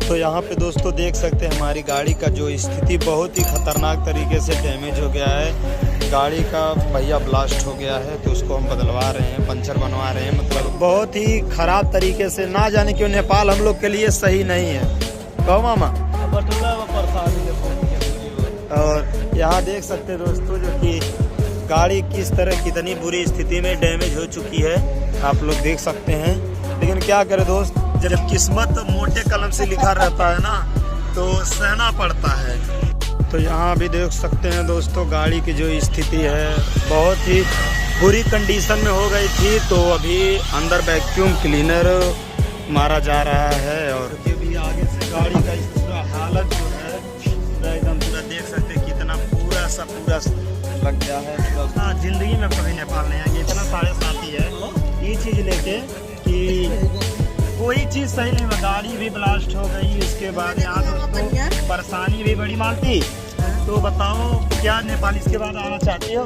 तो यहाँ पे दोस्तों देख सकते हैं हमारी गाड़ी का जो स्थिति बहुत ही खतरनाक तरीके से डैमेज हो गया है। गाड़ी का पहिया ब्लास्ट हो गया है, तो उसको हम बदलवा रहे हैं, पंचर बनवा रहे हैं। मतलब बहुत ही खराब तरीके से, ना जाने क्यों नेपाल हम लोग के लिए सही नहीं है। कहो मामा। और यहाँ देख सकते हैं दोस्तों जो कि गाड़ी किस तरह कितनी बुरी स्थिति में डैमेज हो चुकी है, आप लोग देख सकते हैं। लेकिन क्या करें दोस्त, जब किस्मत मोटे कलम से लिखा रहता है ना, तो सहना पड़ता है। तो यहाँ भी देख सकते हैं दोस्तों गाड़ी की जो स्थिति है बहुत ही बुरी कंडीशन में हो गई थी। तो अभी अंदर वैक्यूम क्लीनर मारा जा रहा है, और ये भी आगे से गाड़ी का पूरा हालत जो है एकदम पूरा देख सकते हैं कितना पूरा लग गया है। हाँ, जिंदगी में कभी नेपाल नहीं आएंगे, इतना सारे साथी है ये चीज़ लेके कि कोई चीज़ सही नहीं हुआ। गाड़ी भी ब्लास्ट हो गई, इसके बाद यहाँ तो परेशानी भी बड़ी मानती। तो बताओ क्या नेपाल इसके बाद आना चाहती हो?